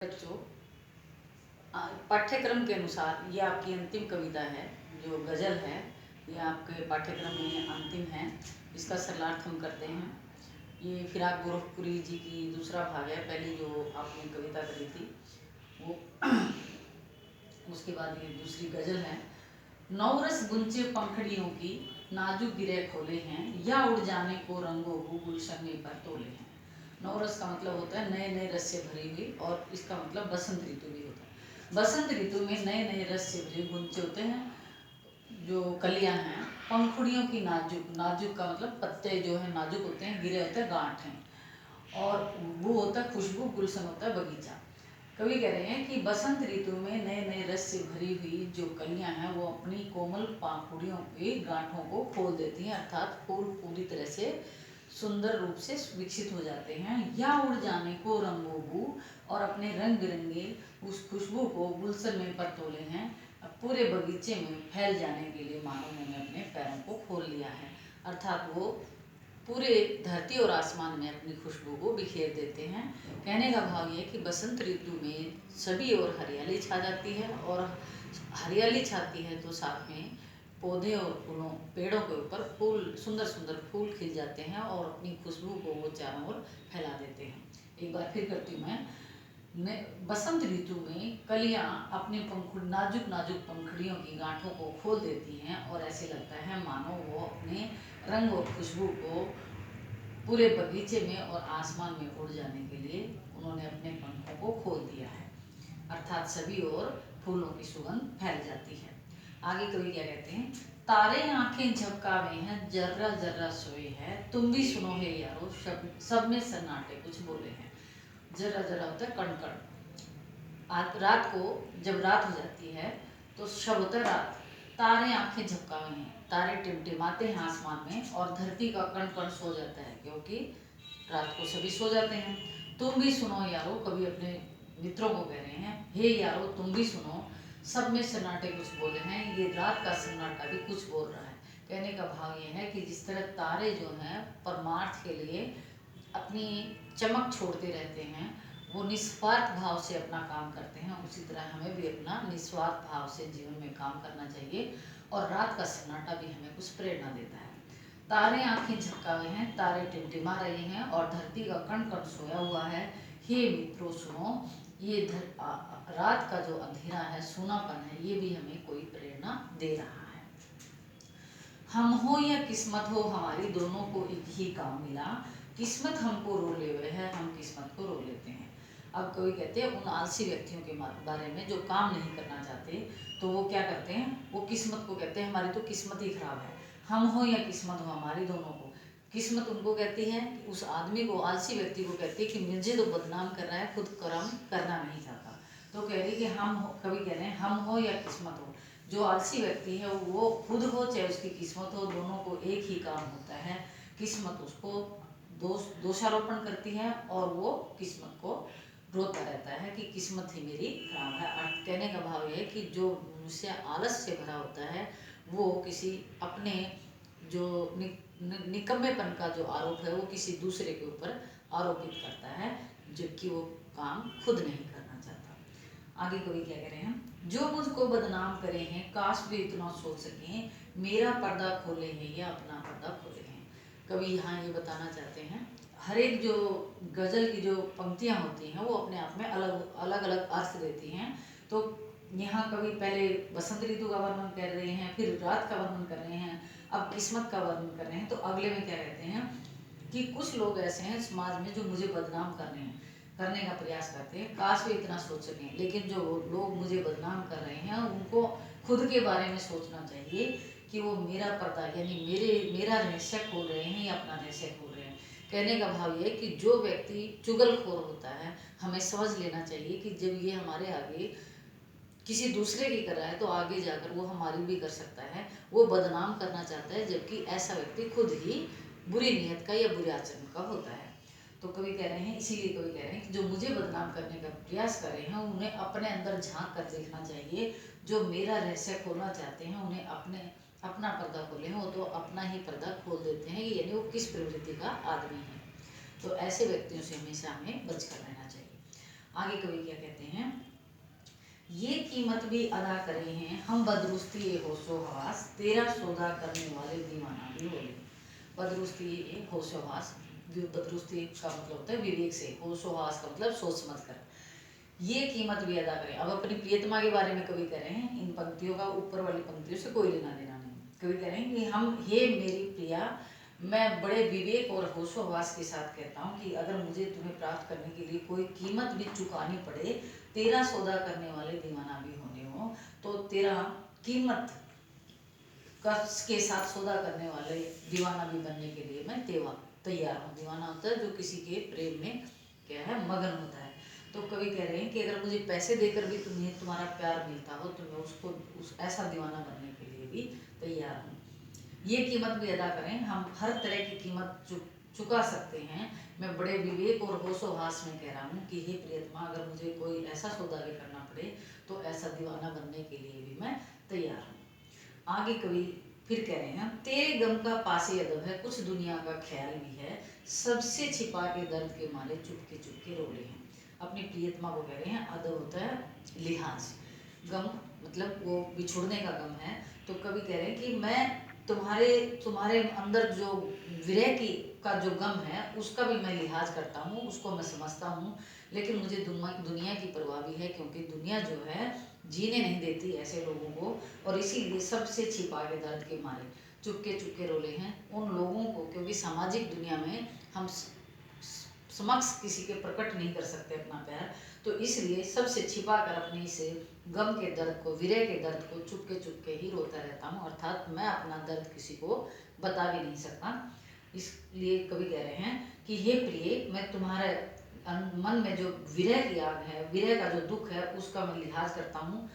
बच्चों, पाठ्यक्रम के अनुसार ये आपकी अंतिम कविता है। जो गज़ल है ये आपके पाठ्यक्रम में अंतिम है। इसका सरलार्थ हम करते हैं। ये फिराक गोरखपुरी जी की दूसरा भाग है। पहली जो आपने कविता करी थी वो उसके बाद ये दूसरी गज़ल है। नौरस गुंचे पंखड़ियों की नाजुक गिरे खोले हैं, या उड़ जाने को रंगों को गुलशन में पर तोले हैं। नवरस का मतलब होता है नए नए रस से भरी हुई, और इसका मतलब बसंत ऋतु भी होता है। बसंत ऋतु में नए नए रस से भरे गुंचे होते हैं, जो कलियां हैं। पंखुड़ियों की नाजुक, नाजुक का मतलब पत्ते जो है नाजुक होते हैं, गिरे होते हैं, गांठ हैं। और वो होता है खुशबू, गुलशन होता है बगीचा। कवि कह रहे हैं कि बसंत ऋतु में नए नए रस से भरी हुई जो कलियां हैं वो अपनी कोमल पाखुड़ियों की गांठों को खोल देती हैं, अर्थात फूल पूरी तरह से सुंदर रूप से विकसित हो जाते हैं, या उड़ जाने को रंगोबू, और अपने रंग बिरंगे उस खुशबू को गुलशन में पर तोले हैं। अब पूरे बगीचे में फैल जाने के लिए मानो मैंने अपने पैरों को खोल लिया है, अर्थात वो पूरे धरती और आसमान में अपनी खुशबू को बिखेर देते हैं। कहने का भाव ये कि बसंत ऋतु में सभी ओर हरियाली छा जाती है, और हरियाली छाती है तो साथ में पौधे और फूलों, पेड़ों के ऊपर फूल, सुंदर सुंदर फूल खिल जाते हैं और अपनी खुशबू को वो चारों ओर फैला देते हैं। एक बार फिर करती हूँ मैं। बसंत ऋतु में कलियां अपने नाजुक नाजुक पंखुड़ियों की गांठों को खोल देती हैं, और ऐसे लगता है मानो वो अपने रंग और खुशबू को पूरे बगीचे में और आसमान में उड़ जाने के लिए उन्होंने अपने पंखों को खोल दिया है, अर्थात सभी ओर फूलों की सुगंध फैल जाती है। आगे कवि क्या कहते हैं? तारे आंखें झपकावे हैं, जर्रा जर्रा सोए है, तुम भी सुनो है यारो, सब में सन्नाटे कुछ बोले हैं। जर्रा जर्रा होता है कण कण। रात को जब रात हो जाती है तो शब होता है रात। तारे आंखें झपकावे हैं, तारे टिमटिमाते हैं आसमान में, और धरती का कण कण सो जाता है, क्योंकि रात को सभी सो जाते हैं। तुम भी सुनो यारो, कभी अपने मित्रों को कह रहे हैं, हे यारो तुम भी सुनो, सब में सन्नाटे कुछ बोले हैं। ये रात का सन्नाटा भी कुछ बोल रहा है। कहने का भाव ये है कि जिस तरह तारे जो हैं परमार्थ के लिए अपनी चमक छोड़ते रहते हैं, वो निस्वार्थ भाव से अपना काम करते हैं, उसी तरह हमें भी अपना निस्वार्थ भाव से जीवन में काम करना चाहिए। और रात का सन्नाटा भी हमें कुछ प्रेरणा देता है। तारे आंखें झपकाए हैं, तारे टिमटिमा रहे हैं, और धरती का कण कण सोया हुआ है। हे मित्रों सुनो, ये रात का जो अंधेरा है, सूनापन है, ये भी हमें कोई प्रेरणा दे रहा है। हम हो या किस्मत हो, हमारी दोनों को एक ही काम मिला। किस्मत हमको रो ले हुए है, हम किस्मत को रो लेते हैं। अब कोई कहते हैं उन आलसी व्यक्तियों के बारे में जो काम नहीं करना चाहते, तो वो क्या करते हैं, वो किस्मत को कहते हैं हमारी तो किस्मत ही खराब है। हम हो या किस्मत हो, हमारी दोनों को। किस्मत उनको कहती है, उस आदमी को, आलसी व्यक्ति को कहती है कि मुझे तो बदनाम कर रहा है, खुद कर्म करना नहीं चाहता। तो कह रही कि हम हो, कभी कह रहे हैं हम हो या किस्मत हो। जो आलसी व्यक्ति है वो खुद हो चाहे उसकी किस्मत हो, दोनों को एक ही काम होता है। किस्मत उसको दोषारोपण करती है, और वो किस्मत को रोता रहता है कि किस्मत ही मेरी खराब है। अर्थ कहने का भाव यह है कि जो मुझसे आलस से भरा होता है, वो किसी अपने जो निकम्मेपन का जो आरोप है वो किसी दूसरे के ऊपर आरोपित करता है, जबकि वो काम खुद नहीं करना चाहता। आगे कवि क्या कह रहे हैं? जो मुझको बदनाम करे हैं, काश भी इतना सोच सकें, मेरा पर्दा खोले हैं या अपना पर्दा खोले हैं। कवि यहाँ ये बताना चाहते हैं, हर एक जो गज़ल की जो पंक्तियाँ होती हैं वो अपने आप में अलग अलग अलग अर्थ देती हैं। तो यहाँ कवि पहले बसंत ऋतु का वर्णन कर रहे हैं, फिर रात का वर्णन कर रहे हैं, अब किस्मत का वर्णन कर रहे हैं। तो अगले में क्या कहते हैं कि कुछ लोग ऐसे हैं समाज में जो मुझे बदनाम करने का प्रयास करते हैं, काश वे इतना सोच सकें। लेकिन जो लोग मुझे बदनाम कर रहे हैं उनको खुद के बारे में सोचना चाहिए कि वो मेरा पर्दा यानी मेरा रहस्य खोल रहे हैं या अपना रहस्य खोल रहे हैं। कहने का भाव ये कि जो व्यक्ति चुगलखोर होता है, हमें समझ लेना चाहिए कि जब ये हमारे आगे किसी दूसरे की कर रहा है तो आगे जाकर वो हमारी भी कर सकता है। वो बदनाम करना चाहता है, जबकि ऐसा व्यक्ति खुद ही बुरी नीयत का या बुरे आचरण का होता है। तो कवि कह रहे हैं, इसीलिए कवि कह रहे हैं कि जो मुझे बदनाम करने का प्रयास कर रहे हैं उन्हें अपने अंदर झांक कर देखना चाहिए। जो मेरा रहस्य खोलना चाहते हैं उन्हें अपना पर्दा खोले, वो तो अपना ही पर्दा खोल देते हैं, यानी वो किस प्रवृत्ति का आदमी है। तो ऐसे व्यक्तियों से हमेशा हमें बचकर रहना चाहिए। आगे कवि क्या कहते हैं, ये कीमत भी अदा करे हैं हम बदरुस्ती ए होशो हवास, तेरा सौदा करने वाले दीवाना भी बोले। बदरुस्ती ए होशो हवास, बदरुस्ती का मतलब होता है विवेक से, होशो हवास का मतलब सोच समझ कर, ये कीमत भी अदा करें। अब अपनी प्रियतमा के बारे में कवि कह रहे हैं, इन पंक्तियों का ऊपर वाली पंक्तियों से कोई लेना देना नहीं। कवि कह रहे हैं कि हम, हे मेरी प्रिया, मैं बड़े विवेक और होशोहवास के साथ कहता हूँ कि अगर मुझे तुम्हें प्राप्त करने के लिए कोई कीमत भी चुकानी पड़े, तेरा सौदा करने वाले दीवाना भी होने हो, तो तेरा कीमत के साथ सौदा करने वाले दीवाना भी बनने के लिए मैं तैयार हूँ। दीवाना होता है जो किसी के प्रेम में क्या है, मगन होता है। तो कवि कह रहे हैं कि अगर मुझे पैसे देकर भी तुम्हें तुम्हारा प्यार मिलता हो तो मैं उसको ऐसा दीवाना बनने के लिए भी तैयार हूँ। ये कीमत भी अदा करें, हम हर तरह की कीमत चुका सकते हैं। मैं बड़े विवेक और होशोहवास में कह रहा हूँ कि हे प्रियतमा, अगर मुझे कोई ऐसा सौदा भी करना पड़े तो ऐसा दीवाना बनने के लिए भी मैं तैयार हूँ। आगे कवि फिर कह रहे हैं, तेरे गम का पासे अदब है, कुछ दुनिया का ख्याल भी है, सबसे छिपा के दर्द के मारे चुपके चुपके रो रहे हैं। अपनी प्रियतमा को कह रहे हैं, अदब होता है लिहाज, गम मतलब वो बिछुड़ने का गम है। तो कवि कह रहे हैं कि मैं तुम्हारे अंदर जो विरह की का जो गम है उसका भी मैं लिहाज करता हूँ, उसको मैं समझता हूँ, लेकिन मुझे दुनिया की परवाह भी है, क्योंकि दुनिया जो है जीने नहीं देती ऐसे लोगों को, और इसीलिए सबसे छिपा के दर्द के मारे चुपके चुपके रोले हैं उन लोगों को, क्योंकि सामाजिक दुनिया में हम समक्ष किसी के प्रकट नहीं कर सकते अपना प्यार, तो इसलिए सबसे छिपा कर अपने इसे गम के दर्द को, विरह के दर्द को चुपके चुपके ही रोता रहता हूँ, अर्थात मैं अपना दर्द किसी को बता भी नहीं सकता। इसलिए कवि कह रहे हैं कि हे प्रिय, मैं तुम्हारे मन में जो विरह की आग है, विरह का जो दुख है, उसका मैं लिहाज करता हूँ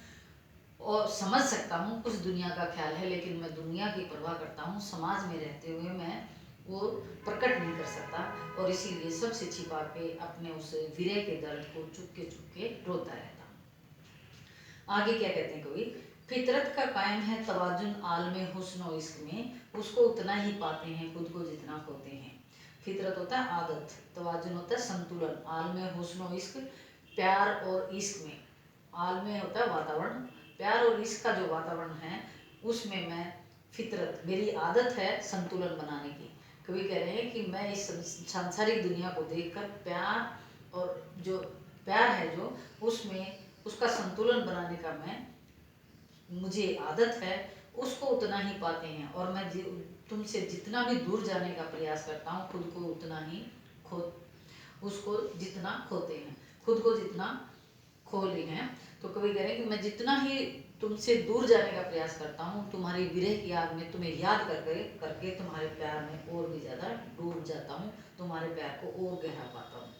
और समझ सकता हूँ। कुछ दुनिया का ख्याल है, लेकिन मैं दुनिया की परवाह करता हूँ, समाज में रहते हुए मैं वो प्रकट नहीं कर सकता, और इसीलिए सबसे छिपा के अपने उस विरह के दर्द को चुपके चुपके रोता रहता हूँ। आगे क्या कहते हैं कवि, फितरत का कायम है तवाजुन आलमे हुस्न इश्क में, उसको उतना ही पाते हैं खुद को जितना खोते हैं। फितरत होता है आदत, तवाजुन होता है संतुलन, आलमे हुस्न इश्क प्यार और इश्क में, आलमे होता है वातावरण, प्यार और इश्क का जो वातावरण है उसमें मैं फितरत, मेरी आदत है संतुलन बनाने की। कवि कह रहे हैं कि मैं इस सांसारिक दुनिया को देखकर प्यार और जो प्यार है जो उसमें उसका संतुलन बनाने का मुझे आदत है, उसको उतना ही पाते हैं, और मैं तुमसे जितना भी दूर जाने का प्रयास करता हूँ खुद को उतना ही खो उसको जितना खोते हैं, खुद को जितना खो ली हैं। तो कवि कह रहे हैं कि मैं जितना ही तुमसे दूर जाने का प्रयास करता हूँ, तुम्हारी विरह की आग में तुम्हें याद करके करके तुम्हारे प्यार में और भी ज़्यादा डूब जाता हूँ, तुम्हारे प्यार को और गहरा पाता हूँ।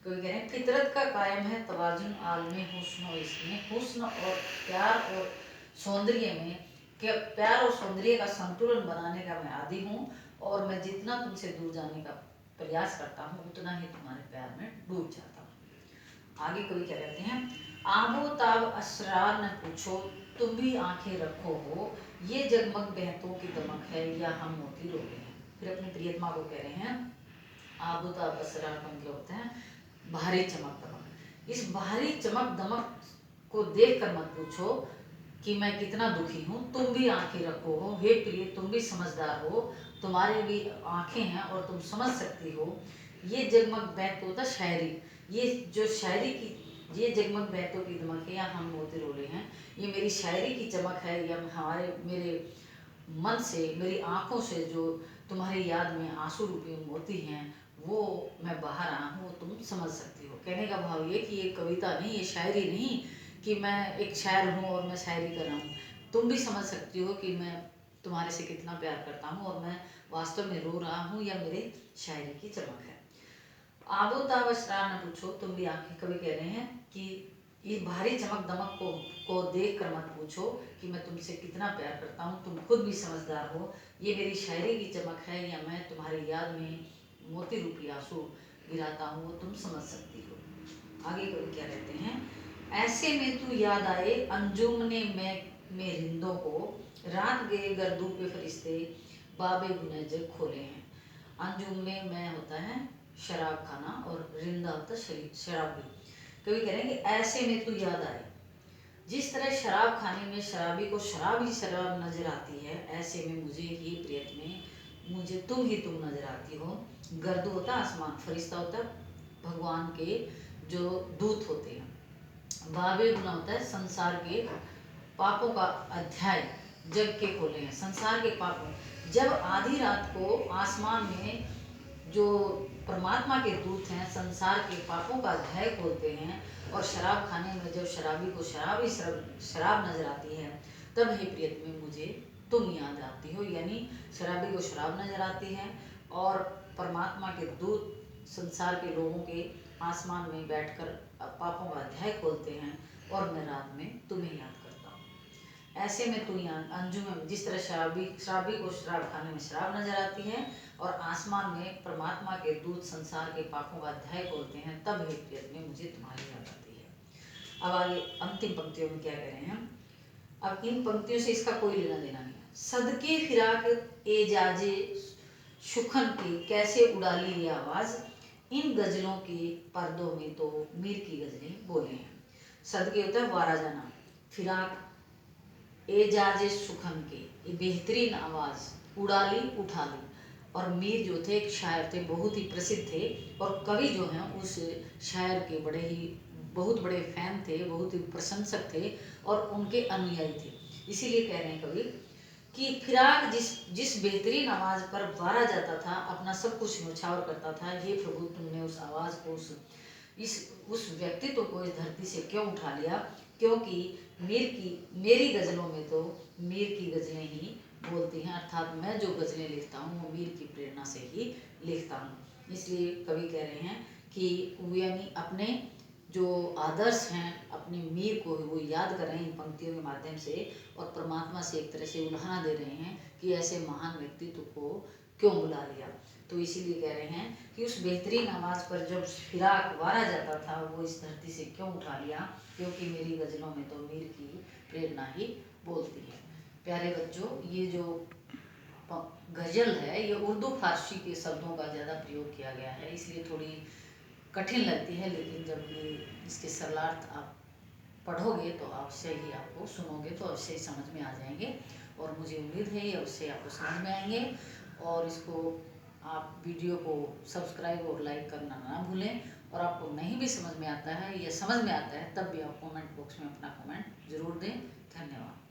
कवि कह रहे हैं, फितरत का कायम है तवाजुन आलमे हुस्न और इसमें, हुस्न और प्यार और सौंदर्य में, प्यार और सौंदर्य का संतुलन बनाने का मैं आदी हूँ, और मैं जितना तुमसे दूर जाने का प्रयास करता हूँ उतना ही तुम्हारे प्यार में डूब जाता हूँ। आगे कवि क्या कहते हैं, आबो ताब असरार न पूछो, तुम भी आंखें रखो हो, ये जगमग बहतों की दमक है या हम मोती रोके हैं। फिर अपनी प्रियतमा को कह रहे हैं, आबो ताब असरार का मतलब होता है भारी चमक दमक। इस भारी चमक दमक को देख कर मत पूछो कि मैं कितना दुखी हूँ, तुम भी आंखें रखो हो, हे प्रिय तुम भी समझदार हो, तुम्हारे भी आंखें हैं और तुम समझ सकती हो। ये जगमग बहत होता शायरी, ये जो शायरी की, ये जगमग बहतों की दमक है या हम मोती रोले हैं, ये मेरी शायरी की चमक है, या मेरे मन से, मेरी आंखों से जो तुम्हारी याद में आंसू रूपी मोती हैं वो मैं बाहर आया हूँ, वो तुम समझ सकती हो। कहने का भाव ये कि ये कविता नहीं, ये शायरी नहीं कि मैं एक शायर हूँ और मैं शायरी कर रहा हूँ, तुम भी समझ सकती हो कि मैं तुम्हारे से कितना प्यार करता हूँ और मैं वास्तव में रो रहा हूँ, या मेरे शायरी की चमक है। आबो ताब असरार न पूछो, तुम भी आंखें, कवि कह रहे हैं कि ये भारी चमक दमक को देख कर मत पूछो कि मैं तुमसे कितना प्यार करता हूँ, तुम खुद भी समझदार हो, ये मेरी शायरी की चमक है, या मैं तुम्हारी याद में मोती रूपी आंसू गिराता हूँ, वो तुम समझ सकती हो। आगे कवि क्या कहते हैं, ऐसे में तू याद आए अंजुम ने में रिंदों को, रात गए गर्दू पे फरिश्ते बाबे गुनहजर खोले हैं। अंजुम में मैं होता है शराब खाना और रिंदा होता है शराबी। कवि कह रहे हैं कि ऐसे में तू याद आए। जिस तरह शराब खाने में शराबी को शराब ही शराब नजर आती है, ऐसे में मुझे ही प्रियतमे मुझे तुम ही तुम नजर आती हो। गर्द होता आसमान, फरिश्ता होता भगवान के जो दूत होते हैं। वावे गुना होता है संसार के पापों का अध्याय जग के खोले हैं, संसार के पापों। जब आधी रात को आसमान में जो परमात्मा के दूत हैं संसार के पापों का अध्याय खोलते हैं, और शराब खाने में जब शराबी को शराब ही शराब नजर आती है, तब हे प्रियतमे मुझे तुम याद आती हो। यानी शराबी को शराब नजर आती है और परमात्मा के दूत संसार के लोगों के आसमान में बैठकर पापों का अध्याय खोलते हैं, और मैं रात में तुम्हें याद करता हूँ। ऐसे में तू यहाँ अंजुम में, जिस तरह शराबी को शराब खाने में शराब नजर आती है और आसमान में परमात्मा के दूत संसार के पापों का अध्याय खोलते हैं, तब हे प्रियतमे मुझे तुम्हारी याद आती है। अब आगे अंतिम पंक्तियों में क्या कह रहे हैं। अब इन पंक्तियों से इसका कोई लेना देना नहीं है। सदके फिराक एजाजे सुखन की कैसे उड़ा ली ये आवाज, इन गजलों के पर्दों में तो मीर की गजलें बोले हैं। सदके होता है वारा जाना, फिराक एजाजे सुखन के ये बेहतरीन आवाज, उड़ा ली उठा ली। और मीर जो थे एक शायर थे, बहुत ही प्रसिद्ध थे, और कवि जो हैं उस शायर के बहुत बड़े फैन थे, बहुत ही प्रशंसक थे और उनके अनुयायी थे। इसीलिए कह रहे हैं कवि कि फिराक जिस बेहतरीन आवाज़ पर वारा जाता था, अपना सब कुछ न्यौछावर करता था, ये प्रभु तुमने उस आवाज़ को उस व्यक्तित्व को इस धरती से क्यों उठा लिया, क्योंकि मेरी गज़लों में तो मीर की गज़लें ही बोलती हैं, अर्थात मैं जो गज़लें लिखता हूँ वो मीर की प्रेरणा से ही लिखता हूँ। इसलिए कवि कह रहे हैं कि वो यानी अपने जो आदर्श हैं अपने मीर को वो याद कर रहे हैं इन पंक्तियों के माध्यम से, और परमात्मा से एक तरह से उल्हाना दे रहे हैं कि ऐसे महान व्यक्तित्व को क्यों बुला लिया। तो इसीलिए कह रहे हैं कि उस बेहतरीन आवाज़ पर जब फिराक वारा जाता था वो इस धरती से क्यों उठा लिया, क्योंकि मेरी गज़लों में तो मीर की प्रेरणा ही बोलती है। प्यारे बच्चों, ये जो गज़ल है ये उर्दू फारसी के शब्दों का ज़्यादा प्रयोग किया गया है, इसलिए थोड़ी कठिन लगती है, लेकिन जब ये इसके सरलार्थ आप पढ़ोगे तो अवश्य ही आपको सुनोगे तो अवश्य ही समझ में आ जाएंगे, और मुझे उम्मीद है ये अवश्य आपको समझ में आएंगे। और इसको आप वीडियो को सब्सक्राइब और लाइक करना ना भूलें, और आपको नहीं भी समझ में आता है या समझ में आता है तब भी आप कमेंट बॉक्स में अपना कमेंट ज़रूर दें। धन्यवाद।